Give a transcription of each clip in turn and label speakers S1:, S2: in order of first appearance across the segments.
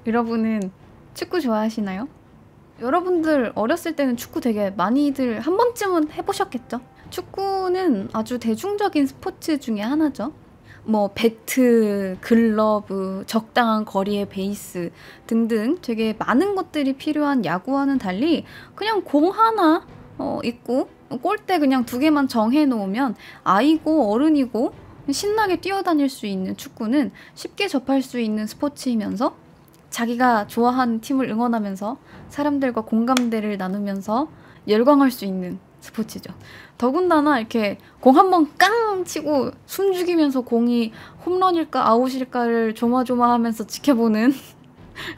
S1: 여러분은 축구 좋아하시나요? 여러분들 어렸을 때는 축구 되게 많이들 한 번쯤은 해보셨겠죠? 축구는 아주 대중적인 스포츠 중에 하나죠. 뭐 배트, 글러브, 적당한 거리의 베이스 등등 되게 많은 것들이 필요한 야구와는 달리 그냥 공 하나 있고 골대 그냥 2개만 정해 놓으면 아이고 어른이고 신나게 뛰어다닐 수 있는 축구는 쉽게 접할 수 있는 스포츠이면서 자기가 좋아하는 팀을 응원하면서 사람들과 공감대를 나누면서 열광할 수 있는 스포츠죠. 더군다나 이렇게 공 한 번 깡 치고 숨 죽이면서 공이 홈런일까 아웃일까를 조마조마하면서 지켜보는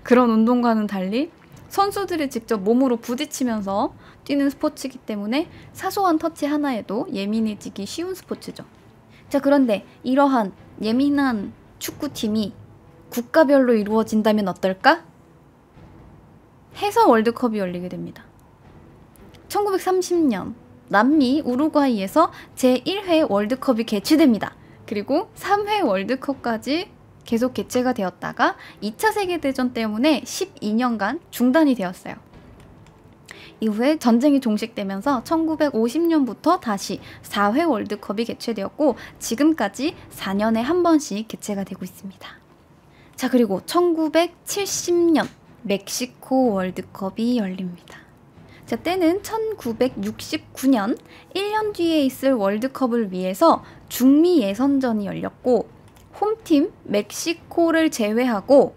S1: 그런 운동과는 달리 선수들이 직접 몸으로 부딪히면서 뛰는 스포츠이기 때문에 사소한 터치 하나에도 예민해지기 쉬운 스포츠죠. 자, 그런데 이러한 예민한 축구팀이 국가별로 이루어진다면 어떨까? 해서 월드컵이 열리게 됩니다. 1930년 남미 우루과이에서 제1회 월드컵이 개최됩니다. 그리고 3회 월드컵까지 계속 개최가 되었다가 2차 세계대전 때문에 12년간 중단이 되었어요. 이후에 전쟁이 종식되면서 1950년부터 다시 4회 월드컵이 개최되었고 지금까지 4년에 한 번씩 개최가 되고 있습니다. 자, 그리고 1970년 멕시코 월드컵이 열립니다. 자, 때는 1969년 1년 뒤에 있을 월드컵을 위해서 중미 예선전이 열렸고 홈팀 멕시코를 제외하고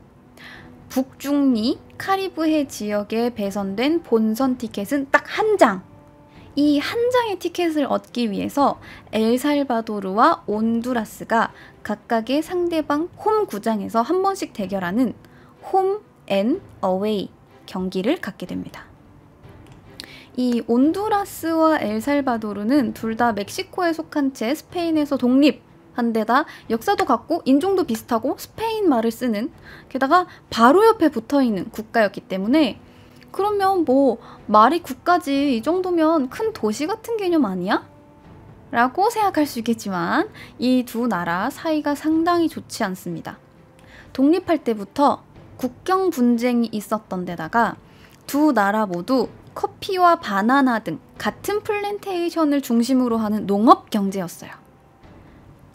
S1: 북중미 카리브해 지역에 배선된 본선 티켓은 딱 한 장. 이 한 장의 티켓을 얻기 위해서 엘살바도르와 온두라스가 각각의 상대방 홈 구장에서 한 번씩 대결하는 홈 앤 어웨이 경기를 갖게 됩니다. 이 온두라스와 엘살바도르는 둘 다 멕시코에 속한 채 스페인에서 독립한 데다 역사도 같고 인종도 비슷하고 스페인 말을 쓰는 게다가 바로 옆에 붙어있는 국가였기 때문에 그러면 뭐 말이 국가지 이 정도면 큰 도시 같은 개념 아니야? 라고 생각할 수 있겠지만 이 두 나라 사이가 상당히 좋지 않습니다. 독립할 때부터 국경 분쟁이 있었던 데다가 두 나라 모두 커피와 바나나 등 같은 플랜테이션을 중심으로 하는 농업 경제였어요.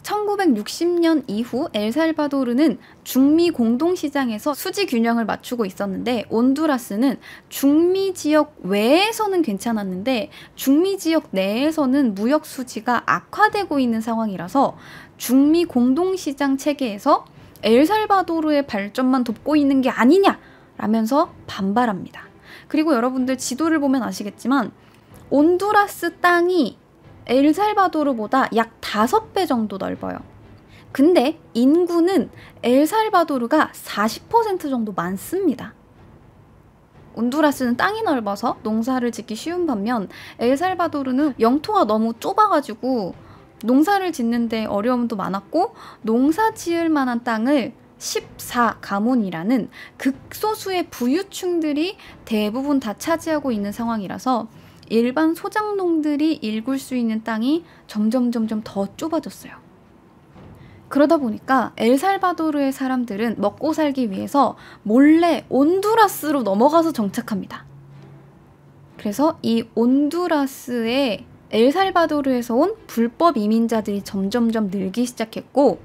S1: 1960년 이후 엘살바도르는 중미 공동시장에서 수지 균형을 맞추고 있었는데 온두라스는 중미 지역 외에서는 괜찮았는데 중미 지역 내에서는 무역 수지가 악화되고 있는 상황이라서 중미 공동시장 체계에서 엘살바도르의 발전만 돕고 있는 게 아니냐라면서 반발합니다. 그리고 여러분들 지도를 보면 아시겠지만 온두라스 땅이 엘살바도르보다 약 5배 정도 넓어요. 근데 인구는 엘살바도르가 40% 정도 많습니다. 온두라스는 땅이 넓어서 농사를 짓기 쉬운 반면 엘살바도르는 영토가 너무 좁아가지고 농사를 짓는데 어려움도 많았고 농사 지을 만한 땅을 14가문이라는 극소수의 부유층들이 대부분 다 차지하고 있는 상황이라서 일반 소작농들이 일굴 수 있는 땅이 점점 더 좁아졌어요. 그러다 보니까 엘살바도르의 사람들은 먹고 살기 위해서 몰래 온두라스로 넘어가서 정착합니다. 그래서 이 온두라스에 엘살바도르에서 온 불법 이민자들이 점점 늘기 시작했고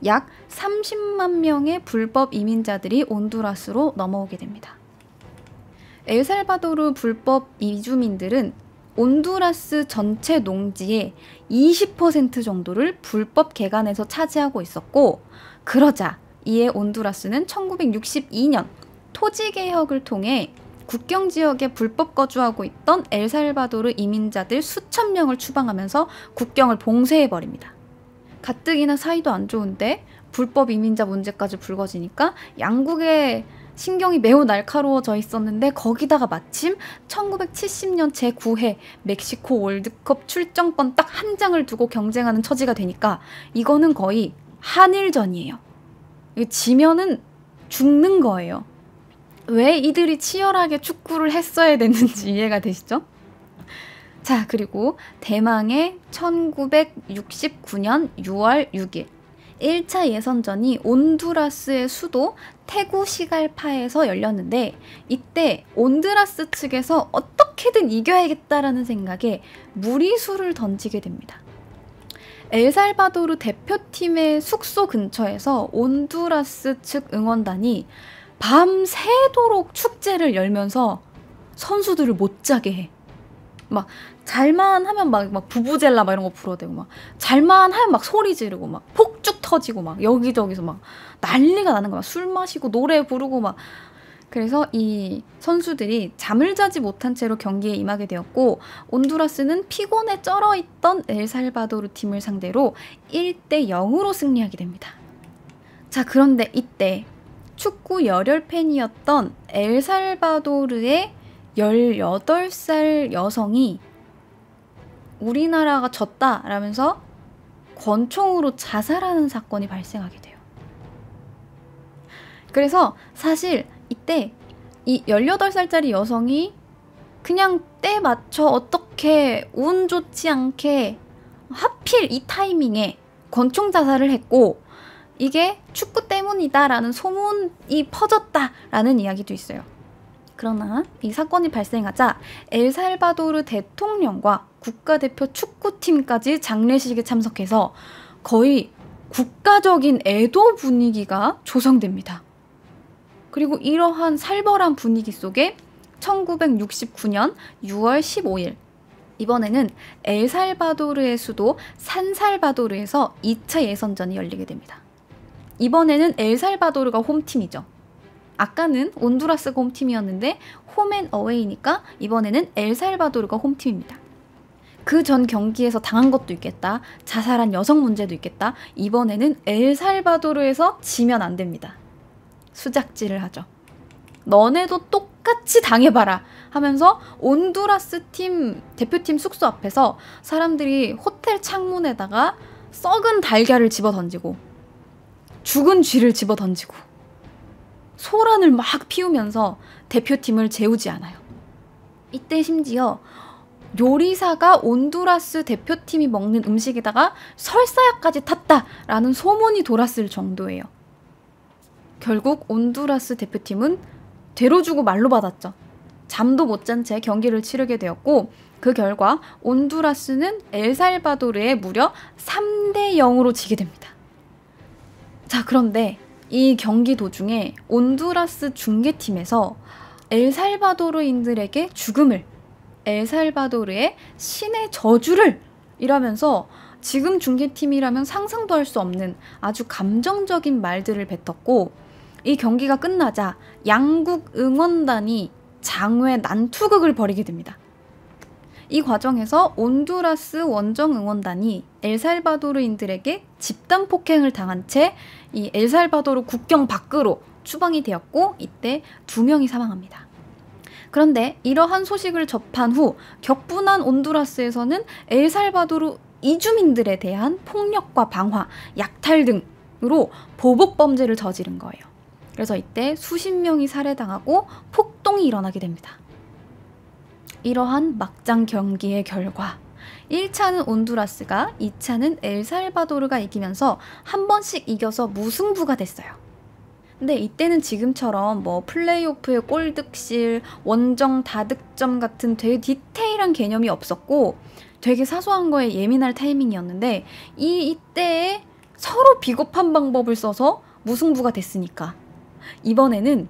S1: 약 30만 명의 불법 이민자들이 온두라스로 넘어오게 됩니다. 엘살바도르 불법 이주민들은 온두라스 전체 농지의 20% 정도를 불법 개간해서 차지하고 있었고 그러자 이에 온두라스는 1962년 토지개혁을 통해 국경지역에 불법 거주하고 있던 엘살바도르 이민자들 수천 명을 추방하면서 국경을 봉쇄해버립니다. 가뜩이나 사이도 안 좋은데 불법 이민자 문제까지 불거지니까 양국의 신경이 매우 날카로워져 있었는데 거기다가 마침 1970년 제9회 멕시코 월드컵 출전권 딱 한 장을 두고 경쟁하는 처지가 되니까 이거는 거의 한일전이에요. 지면은 죽는 거예요. 왜 이들이 치열하게 축구를 했어야 됐는지 이해가 되시죠? 자, 그리고 대망의 1969년 6월 6일 1차 예선전이 온두라스의 수도 테구시갈파에서 열렸는데 이때 온두라스 측에서 어떻게든 이겨야겠다라는 생각에 무리수를 던지게 됩니다. 엘살바도르 대표팀의 숙소 근처에서 온두라스 측 응원단이 밤새도록 축제를 열면서 선수들을 못 자게 해. 막 잘만 하면 막 부부젤라 막 이런 거 불어대고 막 잘만 하면 막 소리 지르고 막 폭죽 터지고 막 여기저기서 막 난리가 나는 거야. 술 마시고 노래 부르고 막. 그래서 이 선수들이 잠을 자지 못한 채로 경기에 임하게 되었고 온두라스는 피곤에 쩔어있던 엘살바도르 팀을 상대로 1대 0으로 승리하게 됩니다. 자, 그런데 이때 축구 열혈 팬이었던 엘살바도르의 18살 여성이 우리나라가 졌다라면서 권총으로 자살하는 사건이 발생하게 돼요. 그래서 사실 이때 이 18살짜리 여성이 그냥 때 맞춰 어떻게 운 좋지 않게 하필 이 타이밍에 권총 자살을 했고 이게 축구 때문이다라는 소문이 퍼졌다라는 이야기도 있어요. 그러나 이 사건이 발생하자 엘살바도르 대통령과 국가대표 축구팀까지 장례식에 참석해서 거의 국가적인 애도 분위기가 조성됩니다. 그리고 이러한 살벌한 분위기 속에 1969년 6월 15일 이번에는 엘살바도르의 수도 산살바도르에서 2차 예선전이 열리게 됩니다. 이번에는 엘살바도르가 홈팀이죠. 아까는 온두라스가 홈팀이었는데 홈앤어웨이니까 이번에는 엘살바도르가 홈팀입니다. 그 전 경기에서 당한 것도 있겠다. 자살한 여성 문제도 있겠다. 이번에는 엘살바도르에서 지면 안 됩니다. 수작질을 하죠. 너네도 똑같이 당해봐라 하면서 온두라스 팀 대표팀 숙소 앞에서 사람들이 호텔 창문에다가 썩은 달걀을 집어 던지고 죽은 쥐를 집어 던지고 소란을 막 피우면서 대표팀을 재우지 않아요. 이때 심지어 요리사가 온두라스 대표팀이 먹는 음식에다가 설사약까지 탔다라는 소문이 돌았을 정도예요. 결국 온두라스 대표팀은 되로 주고 말로 받았죠. 잠도 못 잔 채 경기를 치르게 되었고 그 결과 온두라스는 엘살바도르에 무려 3대 0으로 지게 됩니다. 자, 그런데 이 경기 도중에 온두라스 중계팀에서 엘살바도르인들에게 죽음을, 엘살바도르의 신의 저주를 이라면서 지금 중계팀이라면 상상도 할 수 없는 아주 감정적인 말들을 뱉었고 이 경기가 끝나자 양국 응원단이 장외 난투극을 벌이게 됩니다. 이 과정에서 온두라스 원정 응원단이 엘살바도르인들에게 집단 폭행을 당한 채 이 엘살바도르 국경 밖으로 추방이 되었고 이때 2명이 사망합니다. 그런데 이러한 소식을 접한 후 격분한 온두라스에서는 엘살바도르 이주민들에 대한 폭력과 방화, 약탈 등으로 보복 범죄를 저지른 거예요. 그래서 이때 수십 명이 살해당하고 폭동이 일어나게 됩니다. 이러한 막장 경기의 결과 1차는 온두라스가, 2차는 엘살바도르가 이기면서 한 번씩 이겨서 무승부가 됐어요. 근데 이때는 지금처럼 뭐 플레이오프의 골득실, 원정 다득점 같은 되게 디테일한 개념이 없었고 되게 사소한 거에 예민할 타이밍이었는데 이때에 서로 비겁한 방법을 써서 무승부가 됐으니까 이번에는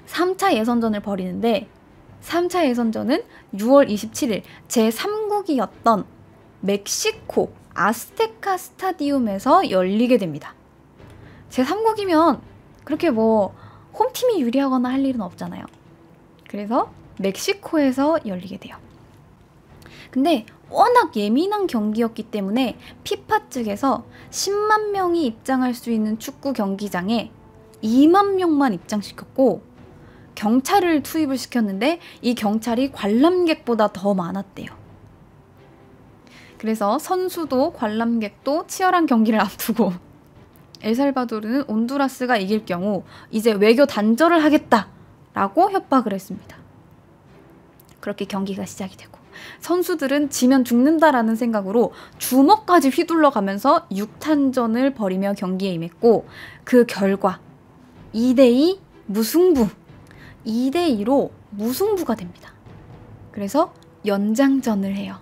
S1: 3차 예선전을 벌이는데 3차 예선전은 6월 27일 제3국이었던 멕시코 아스테카 스타디움에서 열리게 됩니다. 제3국이면 그렇게 뭐 홈팀이 유리하거나 할 일은 없잖아요. 그래서 멕시코에서 열리게 돼요. 근데 워낙 예민한 경기였기 때문에 피파 측에서 10만 명이 입장할 수 있는 축구 경기장에 2만 명만 입장시켰고 경찰을 투입을 시켰는데 이 경찰이 관람객보다 더 많았대요. 그래서 선수도 관람객도 치열한 경기를 앞두고 엘살바도르는 온두라스가 이길 경우 이제 외교 단절을 하겠다라고 협박을 했습니다. 그렇게 경기가 시작이 되고 선수들은 지면 죽는다라는 생각으로 주먹까지 휘둘러 가면서 6탄전을 벌이며 경기에 임했고 그 결과 2대2 무승부, 2대2로 무승부가 됩니다. 그래서 연장전을 해요.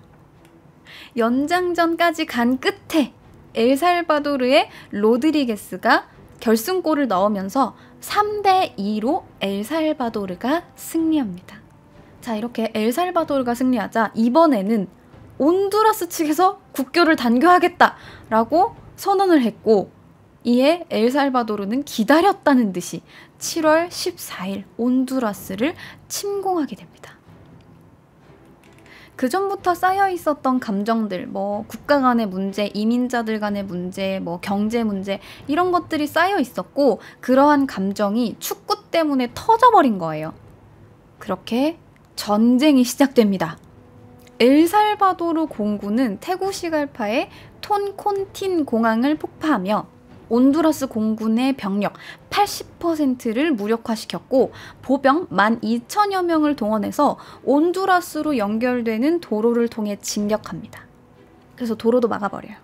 S1: 연장전까지 간 끝에 엘살바도르의 로드리게스가 결승골을 넣으면서 3대2로 엘살바도르가 승리합니다. 자, 이렇게 엘살바도르가 승리하자 이번에는 온두라스 측에서 국교를 단교하겠다라고 선언을 했고 이에 엘살바도르는 기다렸다는 듯이 7월 14일 온두라스를 침공하게 됩니다. 그 전부터 쌓여 있었던 감정들, 뭐 국가 간의 문제, 이민자들 간의 문제, 뭐 경제 문제 이런 것들이 쌓여 있었고 그러한 감정이 축구 때문에 터져버린 거예요. 그렇게 전쟁이 시작됩니다. 엘살바도르 공군은 테구시갈파의 톤콘틴 공항을 폭파하며 온두라스 공군의 병력 80%를 무력화시켰고 보병 12,000여 명을 동원해서 온두라스로 연결되는 도로를 통해 진격합니다. 그래서 도로도 막아버려요.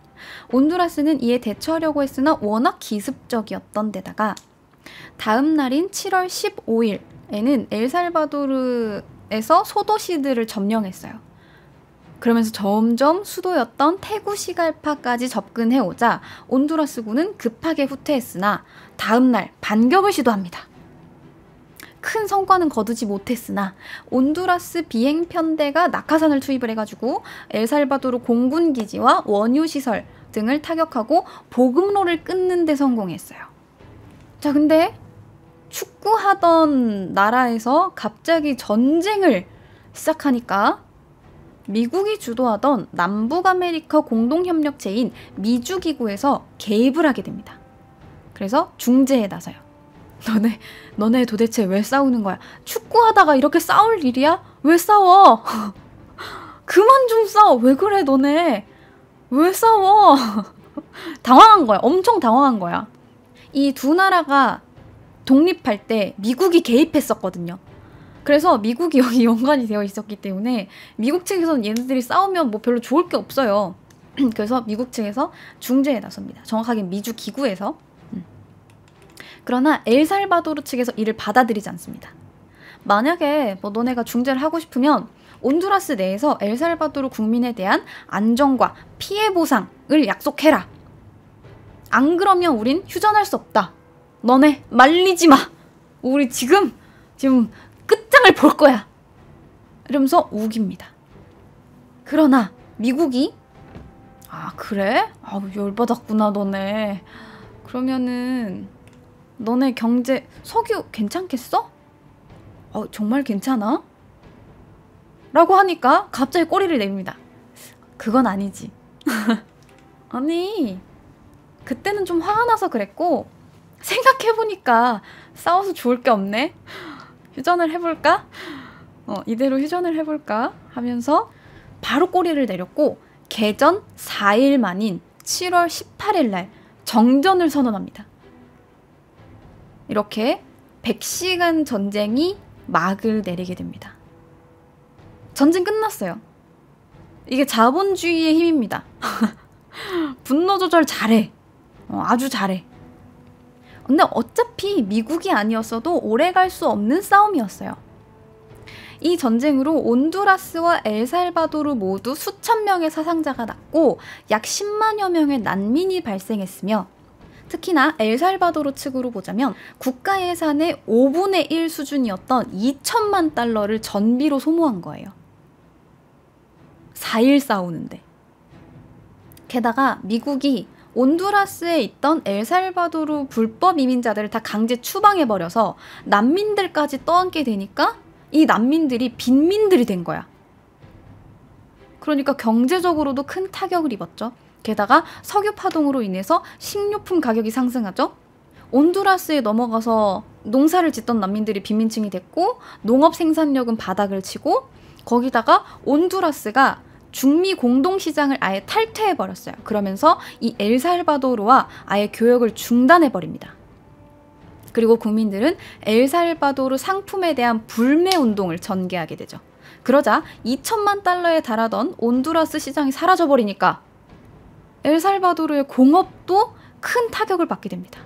S1: 온두라스는 이에 대처하려고 했으나 워낙 기습적이었던 데다가 다음 날인 7월 15일에는 엘살바도르에서 소도시들을 점령했어요. 그러면서 점점 수도였던 테구시갈파까지 접근해오자 온두라스군은 급하게 후퇴했으나 다음날 반격을 시도합니다. 큰 성과는 거두지 못했으나 온두라스 비행편대가 낙하산을 투입을 해가지고 엘살바도르 공군기지와 원유시설 등을 타격하고 보급로를 끊는 데 성공했어요. 자, 근데 축구하던 나라에서 갑자기 전쟁을 시작하니까 미국이 주도하던 남북아메리카 공동협력체인 미주기구에서 개입을 하게 됩니다. 그래서 중재에 나서요. 너네 도대체 왜 싸우는 거야? 축구하다가 이렇게 싸울 일이야? 왜 싸워? 그만 좀 싸워. 왜 그래 너네? 왜 싸워? 당황한 거야. 엄청 당황한 거야. 이 두 나라가 독립할 때 미국이 개입했었거든요. 그래서 미국이 여기 연관이 되어 있었기 때문에 미국 측에서는 얘네들이 싸우면 뭐 별로 좋을 게 없어요. 그래서 미국 측에서 중재에 나섭니다. 정확하게 미주기구에서. 그러나 엘살바도르 측에서 이를 받아들이지 않습니다. 만약에 뭐 너네가 중재를 하고 싶으면 온두라스 내에서 엘살바도르 국민에 대한 안정과 피해 보상을 약속해라. 안 그러면 우린 휴전할 수 없다. 너네 말리지 마. 우리 지금 끝장을 볼 거야. 이러면서 우깁니다. 그러나 미국이 그래? 열받았구나 너네. 그러면은 너네 경제 석유 괜찮겠어? 정말 괜찮아? 라고 하니까 갑자기 꼬리를 내립니다. 그건 아니지. 아니 그때는 좀 화가 나서 그랬고 생각해보니까 싸워서 좋을 게 없네. 휴전을 해볼까? 이대로 휴전을 해볼까? 하면서 바로 꼬리를 내렸고 개전 4일 만인 7월 18일 날 정전을 선언합니다. 이렇게 100시간 전쟁이 막을 내리게 됩니다. 전쟁 끝났어요. 이게 자본주의의 힘입니다. 분노 조절 잘해. 아주 잘해. 근데 어차피 미국이 아니었어도 오래 갈 수 없는 싸움이었어요. 이 전쟁으로 온두라스와 엘살바도르 모두 수천 명의 사상자가 났고 약 10만여 명의 난민이 발생했으며 특히나 엘살바도르 측으로 보자면 국가 예산의 5분의 1 수준이었던 2천만 달러를 전비로 소모한 거예요. 4일 싸우는데. 게다가 미국이 온두라스에 있던 엘살바도르 불법 이민자들을 다 강제 추방해버려서 난민들까지 떠안게 되니까 이 난민들이 빈민들이 된 거야. 그러니까 경제적으로도 큰 타격을 입었죠. 게다가 석유 파동으로 인해서 식료품 가격이 상승하죠. 온두라스에 넘어가서 농사를 짓던 난민들이 빈민층이 됐고 농업 생산력은 바닥을 치고 거기다가 온두라스가 중미 공동시장을 아예 탈퇴해버렸어요. 그러면서 이 엘살바도르와 아예 교역을 중단해버립니다. 그리고 국민들은 엘살바도르 상품에 대한 불매운동을 전개하게 되죠. 그러자 2천만 달러에 달하던 온두라스 시장이 사라져버리니까 엘살바도르의 공업도 큰 타격을 받게 됩니다.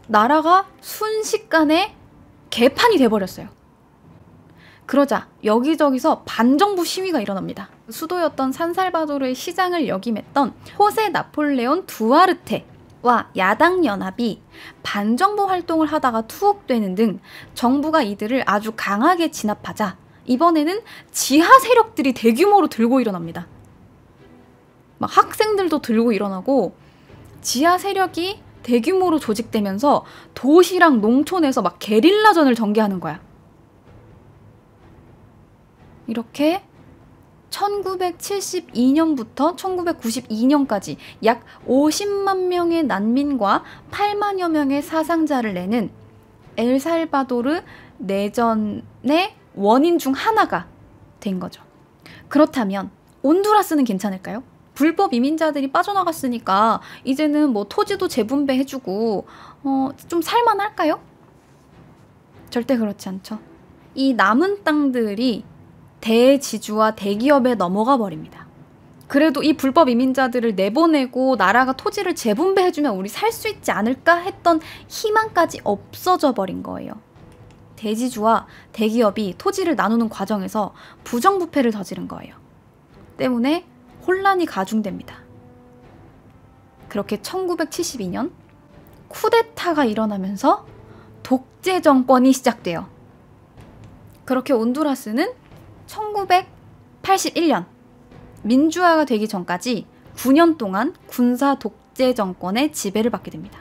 S1: 나라가 순식간에 개판이 돼버렸어요. 그러자 여기저기서 반정부 시위가 일어납니다. 수도였던 산살바도르의 시장을 역임했던 호세 나폴레온 두아르테와 야당연합이 반정부 활동을 하다가 투옥되는 등 정부가 이들을 아주 강하게 진압하자 이번에는 지하 세력들이 대규모로 들고 일어납니다. 막 학생들도 들고 일어나고 지하 세력이 대규모로 조직되면서 도시랑 농촌에서 막 게릴라전을 전개하는 거야. 이렇게 1972년부터 1992년까지 약 50만 명의 난민과 8만여 명의 사상자를 내는 엘살바도르 내전의 원인 중 하나가 된 거죠. 그렇다면 온두라스는 괜찮을까요? 불법 이민자들이 빠져나갔으니까 이제는 뭐 토지도 재분배해주고 좀 살만할까요? 절대 그렇지 않죠. 이 남은 땅들이 대지주와 대기업에 넘어가 버립니다. 그래도 이 불법 이민자들을 내보내고 나라가 토지를 재분배해주면 우리 살 수 있지 않을까 했던 희망까지 없어져 버린 거예요. 대지주와 대기업이 토지를 나누는 과정에서 부정부패를 저지른 거예요. 때문에 혼란이 가중됩니다. 그렇게 1972년 쿠데타가 일어나면서 독재 정권이 시작돼요. 그렇게 온두라스는 1981년 민주화가 되기 전까지 9년 동안 군사 독재 정권의 지배를 받게 됩니다.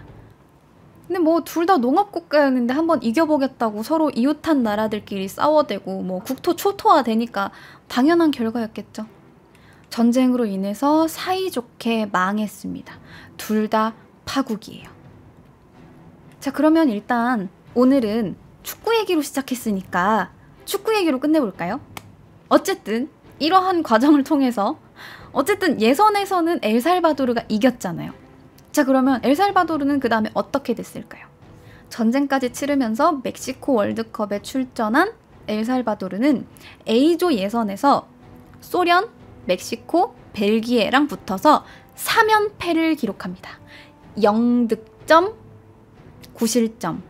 S1: 근데 뭐 둘 다 농업국가였는데 한번 이겨보겠다고 서로 이웃한 나라들끼리 싸워대고 뭐 국토 초토화 되니까 당연한 결과였겠죠. 전쟁으로 인해서 사이좋게 망했습니다. 둘 다 파국이에요. 자, 그러면 일단 오늘은 축구 얘기로 시작했으니까 축구 얘기로 끝내볼까요? 어쨌든 이러한 과정을 통해서 어쨌든 예선에서는 엘살바도르가 이겼잖아요. 자, 그러면 엘살바도르는 그 다음에 어떻게 됐을까요? 전쟁까지 치르면서 멕시코 월드컵에 출전한 엘살바도르는 A조 예선에서 소련, 멕시코, 벨기에랑 붙어서 3연패를 기록합니다. 0득점, 9실점.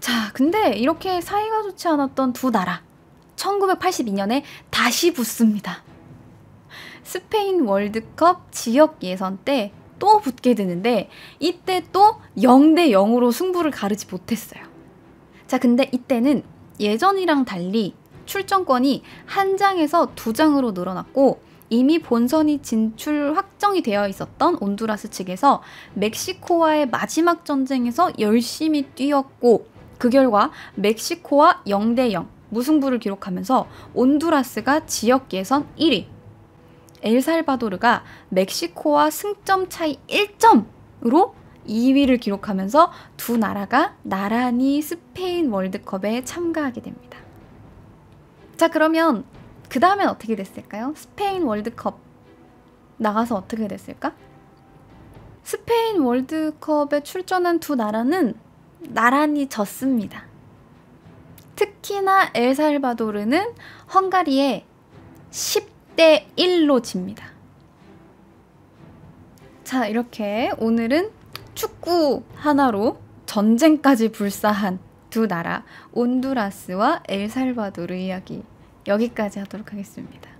S1: 자, 근데 이렇게 사이가 좋지 않았던 두 나라 1982년에 다시 붙습니다. 스페인 월드컵 지역 예선 때 또 붙게 되는데 이때 또 0대 0으로 승부를 가르지 못했어요. 자, 근데 이때는 예전이랑 달리 출전권이 한 장에서 두 장으로 늘어났고 이미 본선이 진출 확정이 되어 있었던 온두라스 측에서 멕시코와의 마지막 전쟁에서 열심히 뛰었고 그 결과 멕시코와 0대 0 무승부를 기록하면서 온두라스가 지역 예선 1위, 엘살바도르가 멕시코와 승점 차이 1점으로 2위를 기록하면서 두 나라가 나란히 스페인 월드컵에 참가하게 됩니다. 자, 그러면 그 다음엔 어떻게 됐을까요? 스페인 월드컵 나가서 어떻게 됐을까? 스페인 월드컵에 출전한 두 나라는 나란히 졌습니다. 특히나 엘살바도르는 헝가리에 10대 1로 집니다. 자, 이렇게 오늘은 축구 하나로 전쟁까지 불사한 두 나라 온두라스와 엘살바도르 이야기 여기까지 하도록 하겠습니다.